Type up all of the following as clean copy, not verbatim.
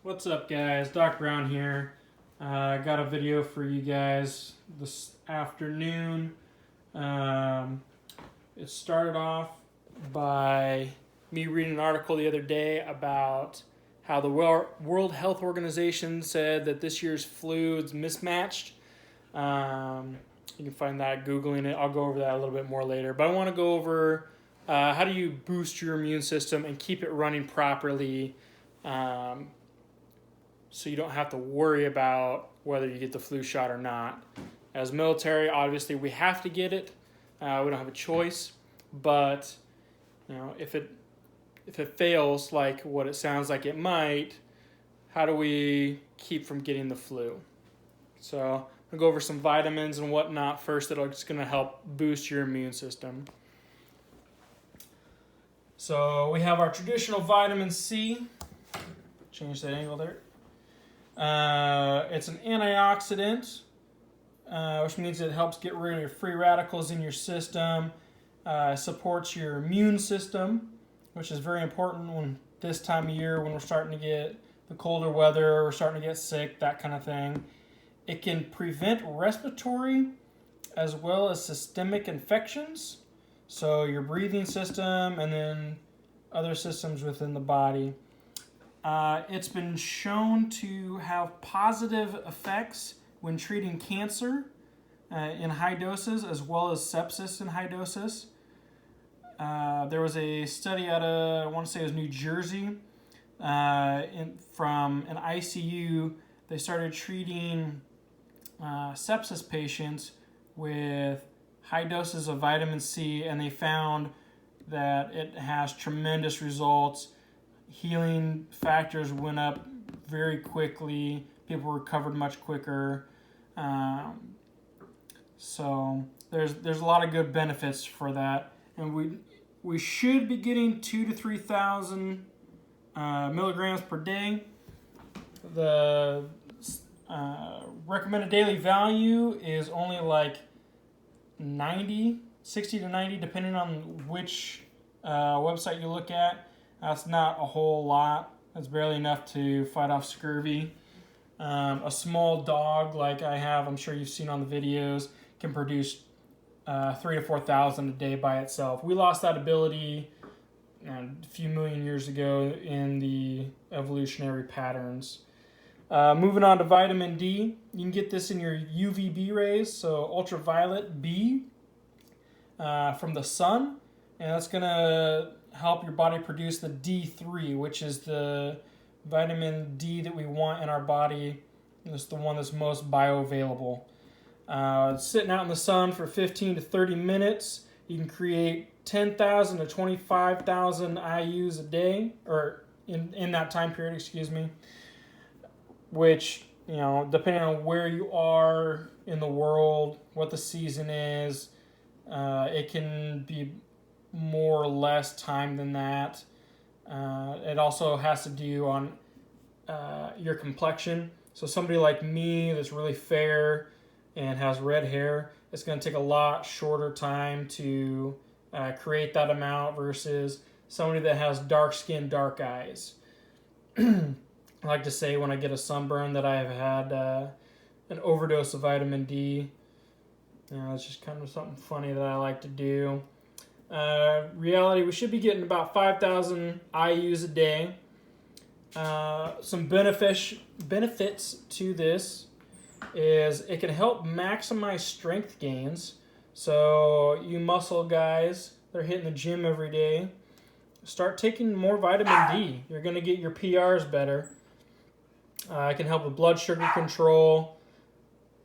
What's up, guys? Doc Brown here. I got a video for you guys this afternoon. It started off by me reading an article the other day about how the World Health Organization said that this year's flu is mismatched. You can find that Googling it. I'll go over that a little bit more later. But I want to go over how do you boost your immune system and keep it running properly, so you don't have to worry about whether you get the flu shot or not. As military, obviously we have to get it. We don't have a choice. But if it fails like what it sounds like it might, how do we keep from getting the flu? So I'll go over some vitamins and whatnot first that are just going to help boost your immune system. So we have our traditional vitamin C. Change that angle there. It's an antioxidant, which means it helps get rid of your free radicals in your system, supports your immune system, which is very important when this time of year when we're starting to get the colder weather, we're starting to get sick, that kind of thing. It can prevent respiratory as well as systemic infections, so your breathing system and then other systems within the body. It's been shown to have positive effects when treating cancer in high doses as well as sepsis in high doses. There was a study out of, I want to say it was New Jersey, from an ICU. They started treating sepsis patients with high doses of vitamin C, and they found that it has tremendous results. Healing factors went up very quickly. People recovered much quicker. So there's a lot of good benefits for that, and we should be getting 2,000 to 3,000 milligrams per day. The recommended daily value is only like 60 to 90, depending on which website you look at. That's not a whole lot. That's barely enough to fight off scurvy. A small dog like I have, I'm sure you've seen on the videos, can produce 3,000 to 4,000 a day by itself. We lost that ability a few million years ago in the evolutionary patterns. Moving on to vitamin D, you can get this in your UVB rays, so ultraviolet B from the sun, and that's going to help your body produce the D3, which is the vitamin D that we want in our body. It's the one that's most bioavailable. Sitting out in the sun for 15 to 30 minutes, you can create 10,000 to 25,000 IUs a day, or in that time period, which, depending on where you are in the world, what the season is, it can be more or less time than that. It also has to do on your complexion. So somebody like me that's really fair and has red hair, it's going to take a lot shorter time to create that amount versus somebody that has dark skin, dark eyes. I like to say when I get a sunburn that I have had an overdose of vitamin D. It's just kind of something funny that I like to do. Reality, we should be getting about 5,000 IUs a day. Some benefits to this is it can help maximize strength gains. So you muscle guys that are hitting the gym every day, start taking more vitamin D. You're going to get your PRs better. It can help with blood sugar control.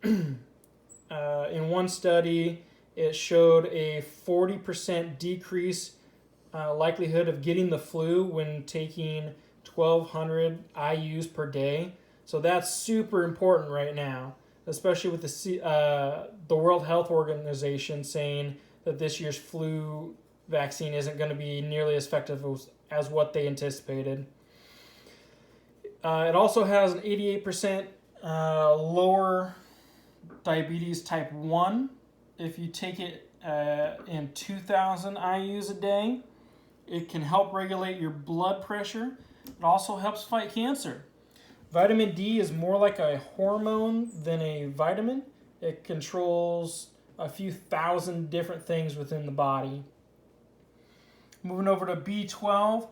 In one study, it showed a 40% decrease likelihood of getting the flu when taking 1,200 IUs per day. So that's super important right now, especially with the World Health Organization saying that this year's flu vaccine isn't going to be nearly as effective as what they anticipated. It also has an 88% lower diabetes type 1 if you take it in 2,000 IUs a day. It can help regulate your blood pressure. It also helps fight cancer. Vitamin D is more like a hormone than a vitamin. It controls a few thousand different things within the body. Moving over to B12,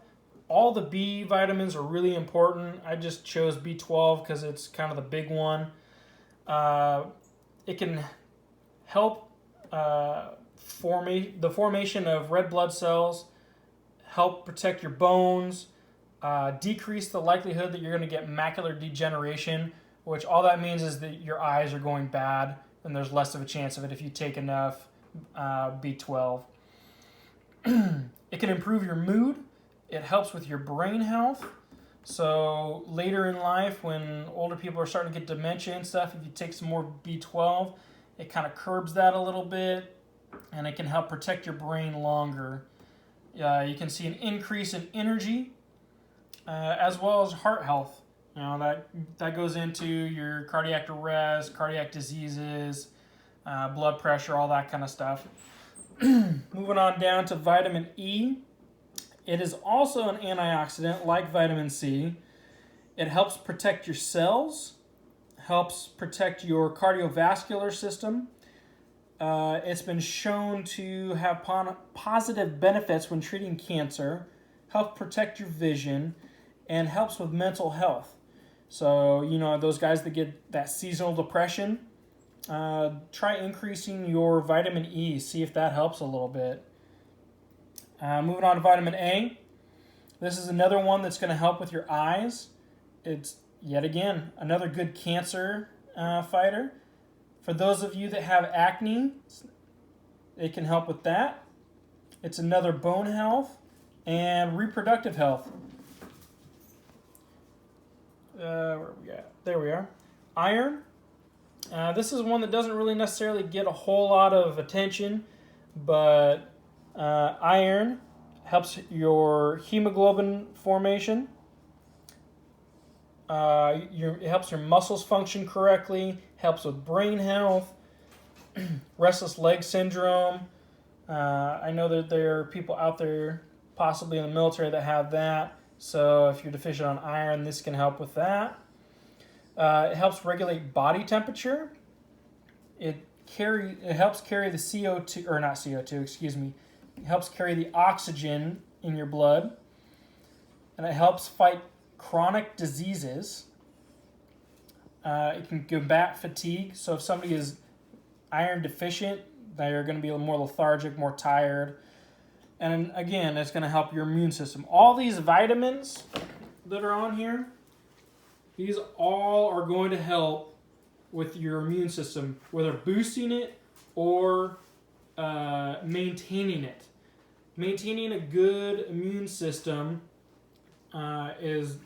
all the B vitamins are really important. I just chose B12 because it's kind of the big one. It can help the formation of red blood cells, help protect your bones, decrease the likelihood that you're going to get macular degeneration, which all that means is that your eyes are going bad and there's less of a chance of it if you take enough B12. It can improve your mood. It helps with your brain health. So later in life, when older people are starting to get dementia and stuff, if you take some more B12, it kind of curbs that a little bit, and it can help protect your brain longer. You can see an increase in energy, as well as heart health. That goes into your cardiac arrest, cardiac diseases, blood pressure, all that kind of stuff. Moving on down to vitamin E. It is also an antioxidant like vitamin C. It helps protect your cells, helps protect your cardiovascular system. It's been shown to have positive benefits when treating cancer, helps protect your vision, and helps with mental health. So, those guys that get that seasonal depression, try increasing your vitamin E, see if that helps a little bit. Moving on to vitamin A. This is another one that's going to help with your eyes. It's, yet again, another good cancer fighter. For those of you that have acne, it can help with that. It's another bone health and reproductive health. Where are we at? There we are. Iron. This is one that doesn't really necessarily get a whole lot of attention, but iron helps your hemoglobin formation. It helps your muscles function correctly, helps with brain health, restless leg syndrome. I know that there are people out there, possibly in the military, that have that. So if you're deficient on iron, this can help with that. It helps regulate body temperature. It helps carry the CO2, or not CO2, excuse me. It helps carry the oxygen in your blood. And it helps fight chronic diseases. It can combat fatigue. So if somebody is iron deficient, they're going to be more lethargic, more tired. And again, it's going to help your immune system. All these vitamins that are on here, these all are going to help with your immune system, whether boosting it or maintaining it. Maintaining a good immune system is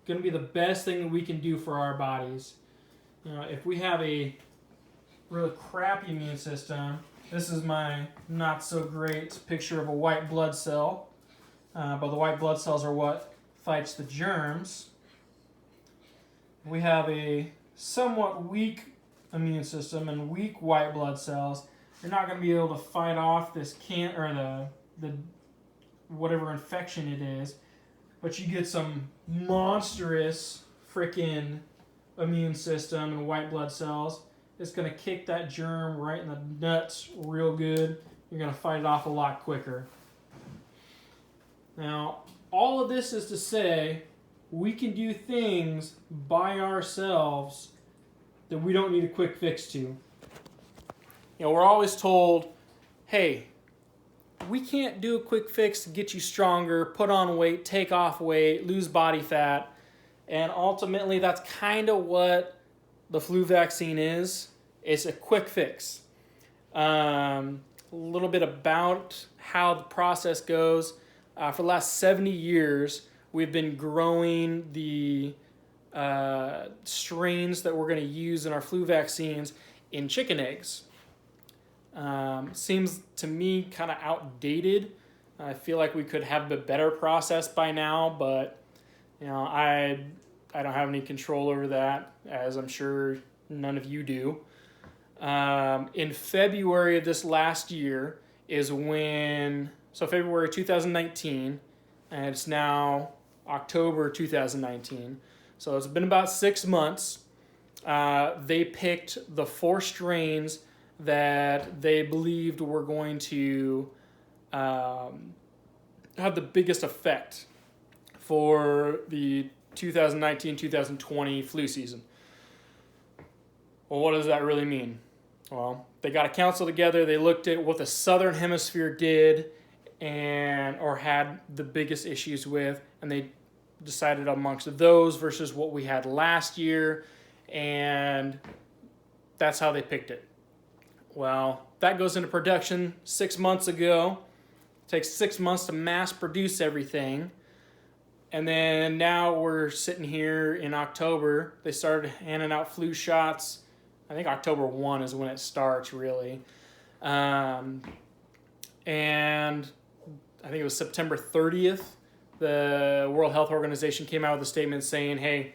going to be the best thing that we can do for our bodies. If we have a really crappy immune system, this is my not so great picture of a white blood cell, but the white blood cells are what fights the germs. We have a somewhat weak immune system and weak white blood cells. You're not going to be able to fight off this the whatever infection it is, but you get some monstrous freaking immune system and white blood cells. It's going to kick that germ right in the nuts real good. You're going to fight it off a lot quicker. Now, all of this is to say we can do things by ourselves that we don't need a quick fix to. We're always told, hey, we can't do a quick fix to get you stronger, put on weight, take off weight, lose body fat. And ultimately, that's kind of what the flu vaccine is. It's a quick fix. A little bit about how the process goes. For the last 70 years, we've been growing the strains that we're going to use in our flu vaccines in chicken eggs. Seems to me kind of outdated. I feel like we could have a better process by now, but I don't have any control over that, as I'm sure none of you do. In February of this last year is February 2019, and it's now October 2019. So it's been about 6 months. They picked the 4 strains that they believed were going to have the biggest effect for the 2019-2020 flu season. Well, what does that really mean? Well, they got a council together. They looked at what the Southern Hemisphere did or had the biggest issues with, and they decided amongst those versus what we had last year, and that's how they picked it. Well, that goes into production 6 months ago. It takes 6 months to mass produce everything. And then now we're sitting here in October. They started handing out flu shots. I think October 1 is when it starts, really. And I think it was September 30th, the World Health Organization came out with a statement saying, hey,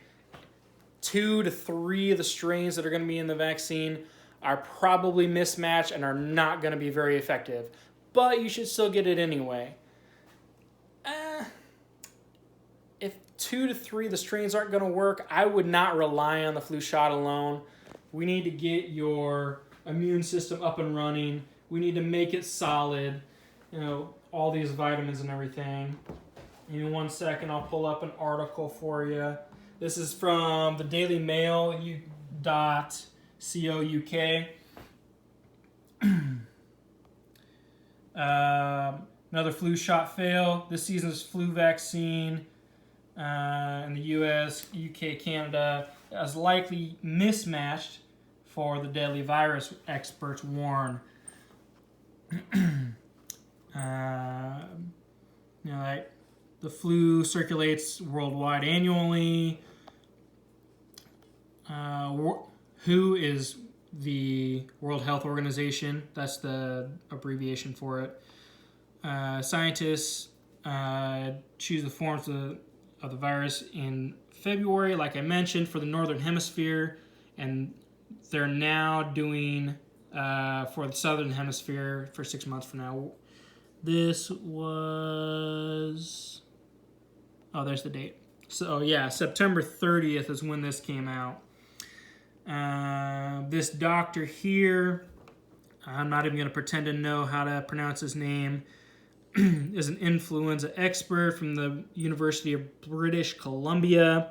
2 to 3 of the strains that are going to be in the vaccine are probably mismatched and are not going to be very effective. But you should still get it anyway. If 2 to 3 of the strains aren't going to work, I would not rely on the flu shot alone. We need to get your immune system up and running. We need to make it solid. All these vitamins and everything. In 1 second, I'll pull up an article for you. This is from the Daily Mail, .co.uk. Another flu shot fail. This season's flu vaccine in the US, UK, Canada is likely mismatched for the deadly virus, experts warn. The flu circulates worldwide annually. WHO is the World Health Organization. That's the abbreviation for it. Scientists choose the forms of the virus in February, like I mentioned, for the Northern Hemisphere, and they're now doing for the Southern Hemisphere for 6 months from now. This was... Oh, there's the date. So, yeah, September 30th is when this came out. This doctor here, I'm not even going to pretend to know how to pronounce his name, is an influenza expert from the University of British Columbia,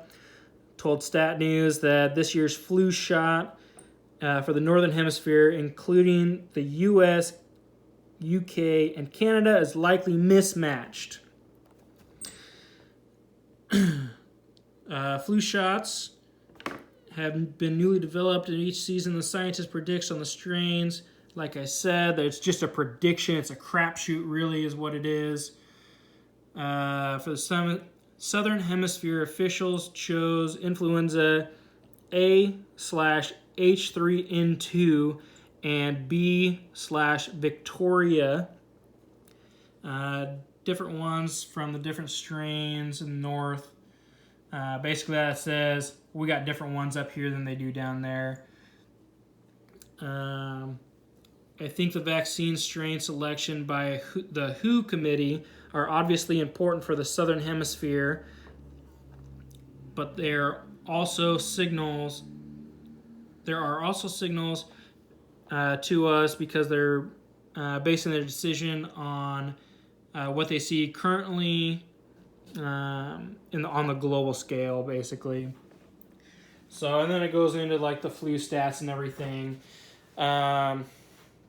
told Stat News that this year's flu shot for the Northern Hemisphere, including the US, UK, and Canada, is likely mismatched. Flu shots have been newly developed, and each season the scientist predicts on the strains. Like I said, it's just a prediction. It's a crapshoot, really, is what it is. For the Southern Hemisphere, officials chose influenza A/H3N2 and B/Victoria. Different ones from the different strains in the north. Basically, that says we got different ones up here than they do down there. I think the vaccine strain selection by the WHO committee are obviously important for the Southern Hemisphere, but there are also signals to us because they're basing their decision on what they see currently on the global scale, basically. So, and then it goes into like the flu stats and everything.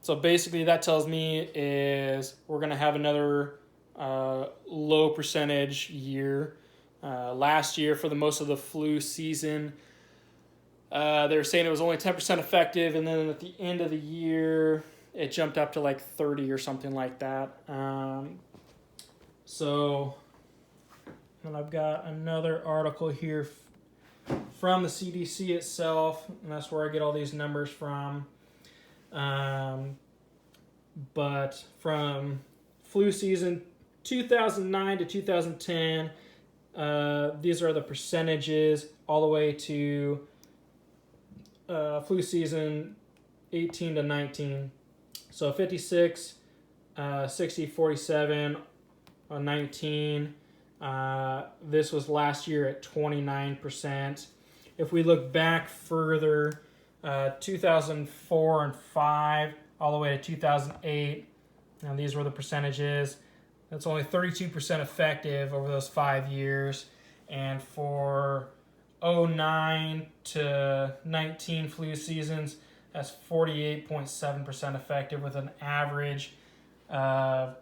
So basically that tells me is we're going to have another low percentage year. Last year, for the most of the flu season, they were saying it was only 10% effective, and then at the end of the year, it jumped up to like 30 or something like that. So, and I've got another article here from the CDC itself, and that's where I get all these numbers from. But from flu season 2009 to 2010, these are the percentages all the way to flu season 18 to 19. So 56, 60, 47, 19, This was last year at 29%. If we look back further, 2004 and 5, all the way to 2008, now these were the percentages. That's only 32% effective over those 5 years. And for 09 to 19 flu seasons, that's 48.7% effective with an average of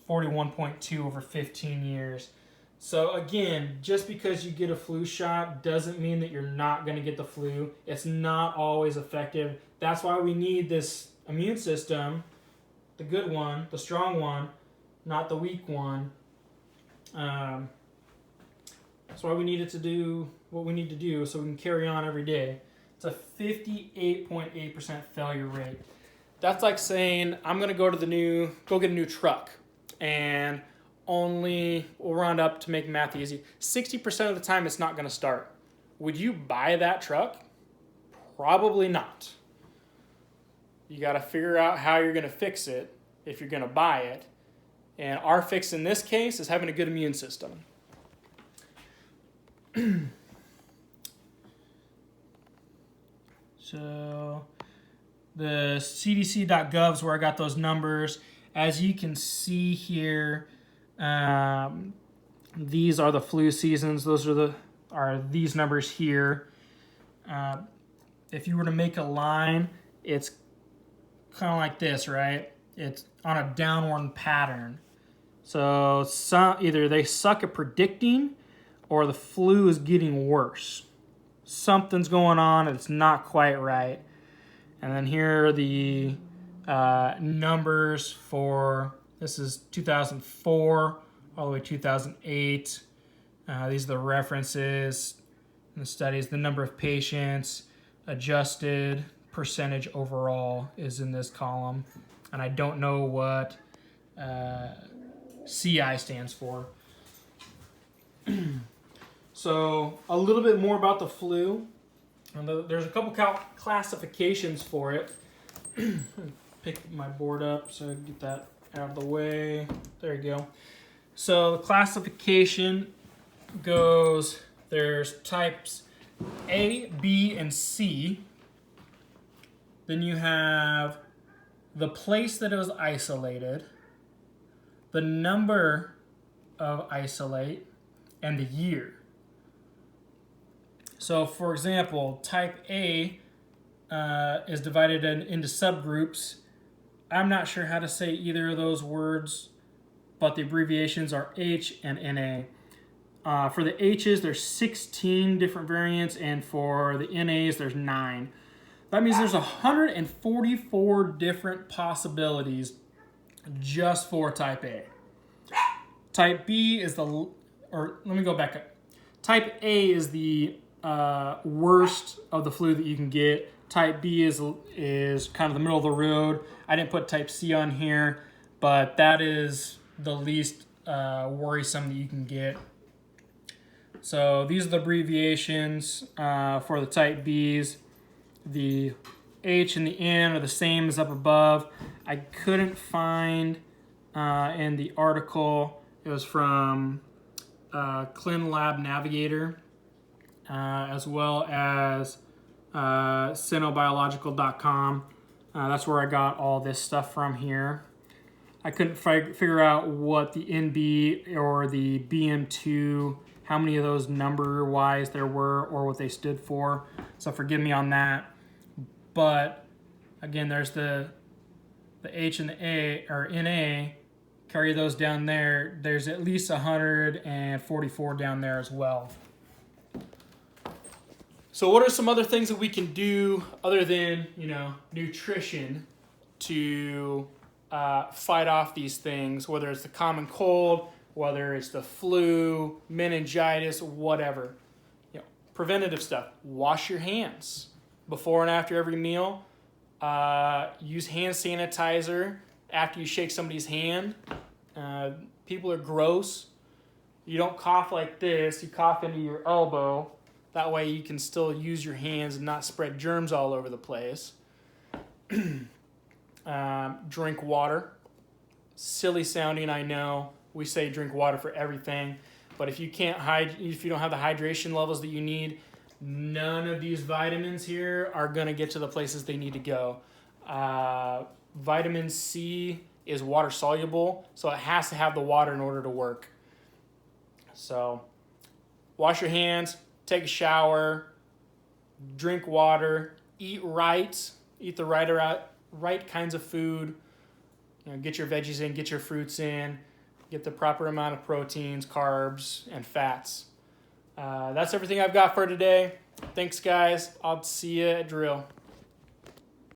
41.2 over 15 years. So again, just because you get a flu shot doesn't mean that you're not going to get the flu. It's not always effective. That's why we need this immune system, the good one, the strong one, not the weak one. That's why we needed to do what we need to do so we can carry on every day. It's a 58.8% failure rate. That's like saying I'm going to go get a new truck, and we'll round up to make math easy. 60% of the time it's not going to start. Would you buy that truck? Probably not. You got to figure out how you're going to fix it if you're going to buy it. And our fix in this case is having a good immune system. So the cdc.gov is where I got those numbers. As you can see here, these are the flu seasons. Those are these numbers here. If you were to make a line, it's kind of like this, right? It's on a downward pattern. So either they suck at predicting or the flu is getting worse. Something's going on and it's not quite right. And then here are the numbers for, this is 2004 all the way to 2008. These are the references and the studies. The number of patients, adjusted percentage overall is in this column. And I don't know what CI stands for. So a little bit more about the flu. And there's a couple classifications for it. Pick my board up so I can get that out of the way. There you go. So the classification goes, there's types A, B, and C. Then you have the place that it was isolated, the number of isolate, and the year. So for example, type A is divided into subgroups. I'm not sure how to say either of those words, but the abbreviations are H and NA. For the H's, there's 16 different variants, and for the NAs, there's 9. That means there's 144 different possibilities just for type A. Type B is let me go back up. Type A is the worst of the flu that you can get. Type B is kind of the middle of the road. I didn't put type C on here, but that is the least worrisome that you can get. So these are the abbreviations for the type Bs. The H and the N are the same as up above. I couldn't find in the article, it was from ClinLab Navigator, as well as Cynobiological.com. That's where I got all this stuff from here. I couldn't figure out what the NB or the BM2, how many of those number-wise there were or what they stood for. So forgive me on that. But again, there's the H and the A or NA. Carry those down there. There's at least 144 down there as well. So what are some other things that we can do other than, nutrition to fight off these things, whether it's the common cold, whether it's the flu, meningitis, whatever. Preventative stuff. Wash your hands before and after every meal. Use hand sanitizer after you shake somebody's hand. People are gross. You don't cough like this. You cough into your elbow. That way you can still use your hands and not spread germs all over the place. Drink water. Silly sounding, I know. We say drink water for everything. But if you if you don't have the hydration levels that you need, none of these vitamins here are going to get to the places they need to go. Vitamin C is water soluble, so it has to have the water in order to work. So wash your hands, take a shower, drink water, eat right, eat the right kinds of food. Get your veggies in, get your fruits in, get the proper amount of proteins, carbs, and fats. That's everything I've got for today. Thanks, guys. I'll see you at drill.